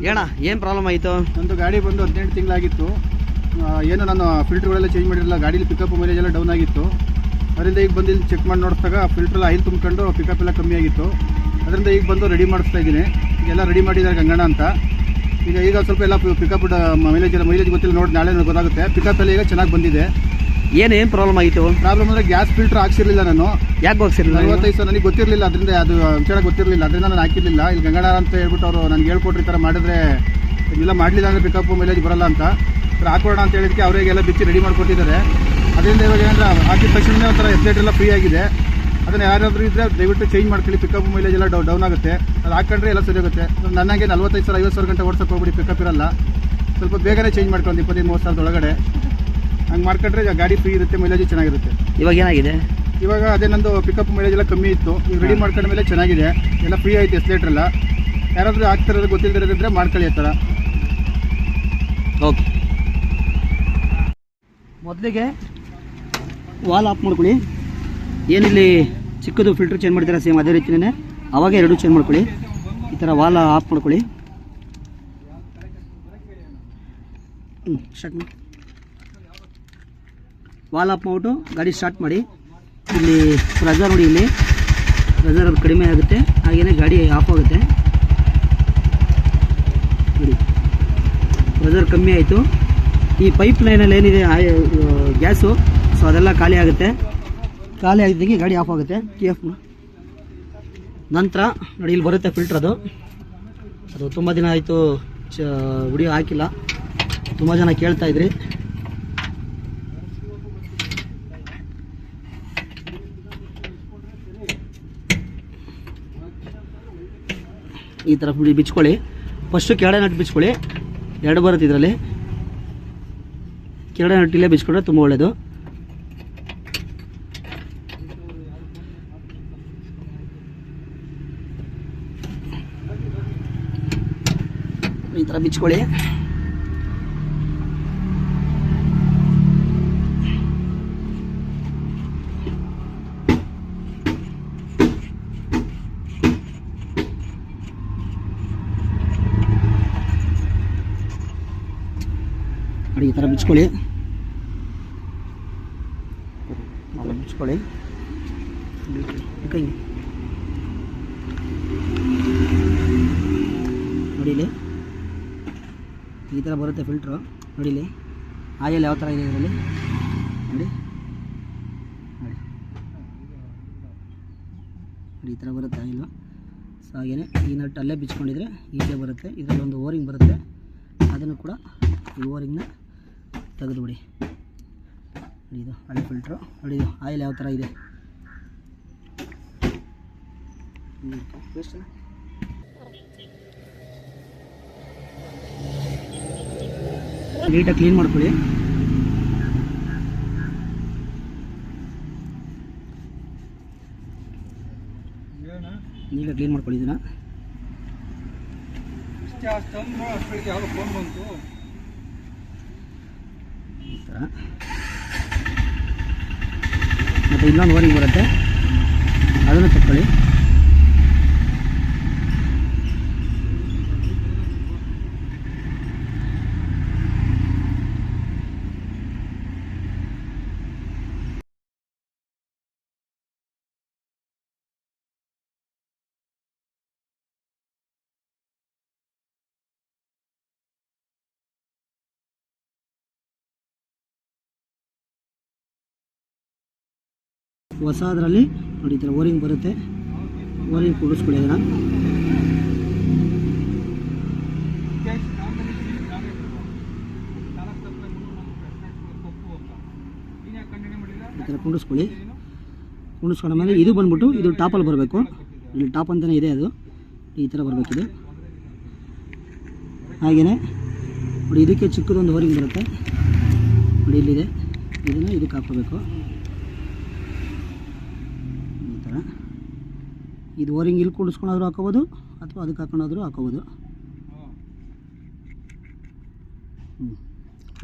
ಹೇಳ ಏನು ಪ್ರಾಬ್ಲಮ್ ಆಯಿತು? ನಂದು ಗಾಡಿ ಬಂದು 18 ತಿಂಗಳಾಗಿತ್ತು. ಏನು ನಾನು ಫಿಲ್ಟರ್ಗಳೆಲ್ಲ ಚೇಂಜ್ ಮಾಡಿರಲಿಲ್ಲ. ಗಾಡೀಲಿ ಪಿಕಪ್ ಮೈಲೇಜ್ ಎಲ್ಲ ಡೌನ್ ಆಗಿತ್ತು. ಅದರಿಂದ ಈಗ ಬಂದು ಇಲ್ಲಿ ಚೆಕ್ ಮಾಡಿ ನೋಡಿದಾಗ ಫಿಲ್ಟ್ರೆಲ್ಲ ಆಯಿಲ್ ತುಂಬಿಕೊಂಡು ಪಿಕಪ್ ಎಲ್ಲ ಕಮ್ಮಿ ಆಗಿತ್ತು. ಅದರಿಂದ ಈಗ ಬಂದು ರೆಡಿ ಮಾಡಿಸ್ತಾ ಇದ್ದೀನಿ. ಈಗೆಲ್ಲ ರೆಡಿ ಮಾಡಿದ್ದಾರೆ ಗಂಗಣ್ಣ ಅಂತ. ಈಗ ಸ್ವಲ್ಪ ಎಲ್ಲ ಪಿಕಪ್ ಮೈಲೇಜ್ ಗೊತ್ತಿಲ್ಲ, ನೋಡಿ ನಾಳೆ ಗೊತ್ತಾಗುತ್ತೆ. ಪಿಕಪ್ ಎಲ್ಲ ಈಗ ಚೆನ್ನಾಗಿ ಬಂದಿದೆ. ಏನು ಪ್ರಾಬ್ಲಮ್ ಆಗಿತ್ತು? ಪ್ರಾಬ್ಲಮ್ ಅಂದರೆ ಗ್ಯಾಸ್ ಫಿಲ್ಟರ್ ಹಾಕ್ಸಿರ್ಲಿಲ್ಲ ನಾನು. ಯಾಕೆ ಹಾಕ್ಸಿರಲಿಲ್ಲ? 45 ಸಾವಿರ ನನಗೆ ಗೊತ್ತಿರಲಿಲ್ಲ, ಅದರಿಂದ ಅದು ವಿಚಾರ ಗೊತ್ತಿರಲಿಲ್ಲ, ಅದರಿಂದ ನಾನು ಹಾಕಿರಲಿಲ್ಲ. ಇಲ್ಲಿ ಗಂಗಣ್ಣ ಅಂತ ಹೇಳ್ಬಿಟ್ಟು ಅವರು ನನಗೆ ಹೇಳ್ಕೊಟ್ರಿ, ಈ ಥರ ಮಾಡಿದ್ರೆ ಇಲ್ಲ ಮಾಡಲಿಲ್ಲ ಅಂದರೆ ಪಿಕಪ್ ಮೈಲೇಜ್ ಬರಲ್ಲ ಅಂತ ಹಾಕೋಣ ಅಂತ ಹೇಳಿದಕ್ಕೆ ಅವರಿಗೆಲ್ಲ ಬಿಚ್ಚಿ ರೆಡಿ ಮಾಡಿಕೊಟ್ಟಿದ್ದಾರೆ. ಅದರಿಂದ ಇವಾಗ ಏನಂದ್ರೆ ಹಾಕಿದ ತಕ್ಷಣ ಒಂಥರ ಎಫ್ಲೆಟ್ ಎಲ್ಲ ಫ್ರೀ ಆಗಿದೆ. ಅದನ್ನು ಯಾರಾದರೂ ಇದ್ದರೆ ದಯವಿಟ್ಟು ಚೇಂಜ್ ಮಾಡ್ಕೊಳ್ಳಿ. ಪಿಕಪ್ ಮೈಲೇಜ್ ಎಲ್ಲ ಡೌನ್ ಆಗುತ್ತೆ. ಅದು ಹಾಕೊಂಡ್ರೆ ಎಲ್ಲ ಸರಿ ಆಗುತ್ತೆ. ನನಗೆ 45 ಸಾವಿರ 50 ಸಾವಿರ ಗಂಟೆ ಓಡಿಸೋಕೆ ಹೋಗ್ಬಿಡಿ, ಪಿಕಪ್ ಇರಲ್ಲ. ಸ್ವಲ್ಪ ಬೇಗನೆ ಚೇಂಜ್ ಮಾಡ್ಕೊಂಡು 25-30 ಸಾವಿರದ ಒಳಗಡೆ ಹಂಗೆ ಮಾಡ್ಕೊಂಡ್ರೆ ಗಾಡಿ ಫ್ರೀ ಇರುತ್ತೆ, ಮೈಲೇಜ್ ಚೆನ್ನಾಗಿರುತ್ತೆ. ಇವಾಗ ಏನಾಗಿದೆ? ಇವಾಗ ಅದೇ ನಂದು ಪಿಕಪ್ ಮೈಲೇಜ್ ಎಲ್ಲ ಕಮ್ಮಿ ಇತ್ತು. ಈಗ ರೆಡಿ ಮಾಡ್ಕೊಂಡ ಮೇಲೆ ಚೆನ್ನಾಗಿದೆ, ಎಲ್ಲ ಫ್ರೀ ಆಯಿತು ಎಸ್ಲೇಟ್ರೆಲ್ಲ. ಯಾರಾದರೂ ಆಗ್ತಿರೋದು ಗೊತ್ತಿಲ್ಲದಿರೋದಿದ್ರೆ ಮಾಡ್ಕೊಳ್ಳಿ ಆ ಥರ. ಓಕೆ, ಮೊದಲಿಗೆ ವಾಲ್ ಆಫ್ ಮಾಡ್ಕೊಳ್ಳಿ. ಏನಿಲ್ಲಿ ಚಿಕ್ಕದು ಫಿಲ್ಟರ್ ಚೇಂಜ್ ಮಾಡ್ತೀರಾ ಸೇಮ್ ಅದೇ ರೀತಿಯೇ ಅವಾಗೆ ಎರಡು ಚೇಂಜ್ ಮಾಡ್ಕೊಳ್ಳಿ. ಈ ಥರ ವಾಲ್ ಆಫ್ ಮಾಡ್ಕೊಳ್ಳಿ. ಸ್ಟಾರ್ಟ್ ಮಾಡಿ. ವಾಲ್ ಆಫ್ ಮಾಡಿಬಿಟ್ಟು ಗಾಡಿ ಸ್ಟಾರ್ಟ್ ಮಾಡಿ. ಇಲ್ಲಿ ಪ್ರೆಜರ್ ನೋಡಿ, ಇಲ್ಲಿ ಪ್ರೆಜರ್ ಕಡಿಮೆ ಆಗುತ್ತೆ, ಹಾಗೆಯೇ ಗಾಡಿ ಆಫ್ ಆಗುತ್ತೆ. ನೋಡಿ ಪ್ರೆಜರ್ ಕಮ್ಮಿ ಆಯಿತು. ಈ ಪೈಪ್ ಲೈನಲ್ಲಿ ಏನಿದೆ ಗ್ಯಾಸು, ಸೊ ಅದೆಲ್ಲ ಖಾಲಿ ಆಗುತ್ತೆ. ಖಾಲಿ ಆಗಿದ್ದಕ್ಕೆ ಗಾಡಿ ಆಫ್ ಆಗುತ್ತೆ. TF ನಂತರ ನೋಡಿ ಇಲ್ಲಿ ಬರುತ್ತೆ ಫಿಲ್ಟ್ರ್. ಅದು ತುಂಬ ದಿನ ಆಯಿತು ವಿಡಿಯೋ ಹಾಕಿಲ್ಲ, ತುಂಬ ಜನ ಕೇಳ್ತಾಯಿದ್ರಿ. ಈ ಥರ ಬಿಚ್ಕೊಳ್ಳಿ. First ಕೆರಡೆ nut ಬಿಚ್ಕೊಳ್ಳಿ. 2 ಬರುತ್ತೆ ಇದರಲ್ಲಿ. ಕೆರಡೆ ನಟ್ಟಿಲ್ಲೇ ಬಿಚ್ಕೊಂಡ್ರೆ ತುಂಬ ಒಳ್ಳೆಯದು. ಈ ಥರ ಬಿಚ್ಕೊಳ್ಳಿ. ಈ ಥರ ಬಿಚ್ಕೊಳ್ಳಿ. ಬಿಚ್ಕೊಳ್ಳಿ ನೋಡಿಲಿ, ಈ ಥರ ಬರುತ್ತೆ ಫಿಲ್ಟ್ರು. ನೋಡಿಲಿ ಆಯಿಲ್ ಯಾವ ಥರ ಇದೆ ಇದರಲ್ಲಿ ನೋಡಿ. ನೋಡಿ ಈ ಥರ ಬರುತ್ತೆ ಆಯಿಲು. ಸೊ ಹಾಗೆಯೇ ಈ ನಟ್ ಅಲ್ಲೇ ಬಿಚ್ಕೊಂಡಿದ್ರೆ ಈಜೆ ಬರುತ್ತೆ. ಇದರಲ್ಲಿ ಒಂದು ಓರಿಂಗ್ ಬರುತ್ತೆ, ಅದನ್ನು ಕೂಡ ಈ ಓರಿಂಗ್ನ ತೆಗೆದುಬಿಡಿ. ನೋಡಿ ಇದು ಹಳೆ ಫಿಲ್ಟ್ರು. ನೋಡಿ ಇದು ಆಯಿಲ್ ಯಾವ ಥರ ಇದೆ. ನೀಟಾಗಿ ಕ್ಲೀನ್ ಮಾಡ್ಕೊಳ್ಳಿ. ನೀಟಾಗಿ ಕ್ಲೀನ್ ಮಾಡ್ಕೊಳ್ಳಿ ಇದನ್ನು. ಈ ಥರ ಮತ್ತು ಇನ್ನೊಂದು ಓರಿಂಗ್ ಬರುತ್ತೆ, ಅದನ್ನು ತಗೊಳ್ಳಿ. ಹೊಸದರಲ್ಲಿ ನೋಡಿ ಈ ಥರ ಓರಿಂಗ್ ಬರುತ್ತೆ, ಓರಿಂಗ್ ಕೂಡಿಸ್ಕೊಳ್ಳಿ ಅದನ್ನು. ಈ ಥರ ಕುಂಡಿಸ್ಕೊಳ್ಳಿ. ಕುಂಡಿಸ್ಕೊಂಡ ಮೇಲೆ ಇದು ಬಂದ್ಬಿಟ್ಟು ಇದು ಟಾಪಲ್ಲಿ ಬರಬೇಕು. ಇಲ್ಲಿ ಟಾಪ್ ಅಂತಲೇ ಇದೆ, ಅದು ಈ ಥರ ಬರಬೇಕಿದು. ಹಾಗೆಯೇ ನೋಡಿ ಇದಕ್ಕೆ ಚಿಕ್ಕದೊಂದು ಓರಿಂಗ್ ಬರುತ್ತೆ ನೋಡಿ, ಇಲ್ಲಿದೆ. ಇದನ್ನು ಇದಕ್ಕೆ ಹಾಕೋಬೇಕು ಈ ಥರ. ಇದು ಓರಿಂಗ್ ಇಲ್ಲಿ ಕೂಡಿಸ್ಕೊಂಡಾದ್ರೂ ಹಾಕೋಬೋದು ಅಥವಾ ಅದಕ್ಕೆ ಹಾಕೊಂಡಾದ್ರೂ ಹಾಕೋಬೋದು.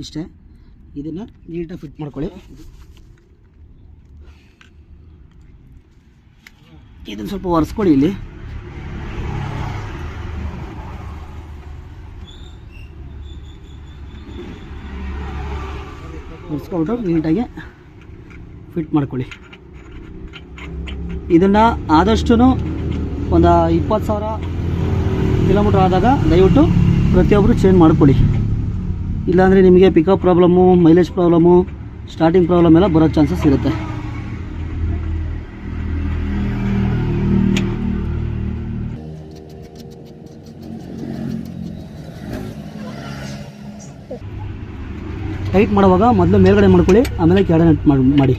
ಇಷ್ಟೇ. ಇದನ್ನು ನೀಟಾಗಿ ಫಿಟ್ ಮಾಡ್ಕೊಳ್ಳಿ. ಇದನ್ನು ಸ್ವಲ್ಪ ಒರೆಸ್ಕೊಳ್ಳಿ ಇಲ್ಲಿ. ಒರೆಸ್ಕೊಬಿಟ್ಟು ನೀಟಾಗಿ ಫಿಟ್ ಮಾಡ್ಕೊಳ್ಳಿ. ಇದನ್ನು ಆದಷ್ಟು ಒಂದು 20,000 ಕಿಲೋಮೀಟ್ರ್ ಆದಾಗ ದಯವಿಟ್ಟು ಪ್ರತಿಯೊಬ್ಬರು ಚೇಂಜ್ ಮಾಡ್ಕೊಳ್ಳಿ. ಇಲ್ಲಾಂದರೆ ನಿಮಗೆ pickup problem, mileage problem, starting problem ಎಲ್ಲ ಬರೋ ಚಾನ್ಸಸ್ ಇರುತ್ತೆ. ಟೈಟ್ ಮಾಡುವಾಗ ಮೊದಲು ಮೇಲ್ಗಡೆ ಮಾಡ್ಕೊಳ್ಳಿ, ಆಮೇಲೆ ಕೆಳಗಡೆ ಮಾಡಿ.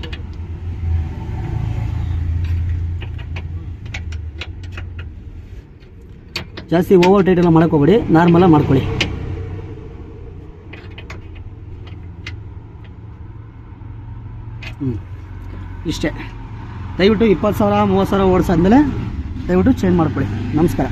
ಜಾಸ್ತಿ ಓವರ್ ಟೈಟ್ ಎಲ್ಲ ಮಾಡೋಕ್ಕೋಗ್ಬೇಡಿ, ನಾರ್ಮಲಾಗಿ ಮಾಡ್ಕೊಳ್ಳಿ. ಇಷ್ಟೇ. ದಯವಿಟ್ಟು 20,000 30,000 ಓಡಿಸಾದ್ಮೇಲೆ ದಯವಿಟ್ಟು ಚೇಂಜ್ ಮಾಡ್ಕೊಳ್ಳಿ. ನಮಸ್ಕಾರ.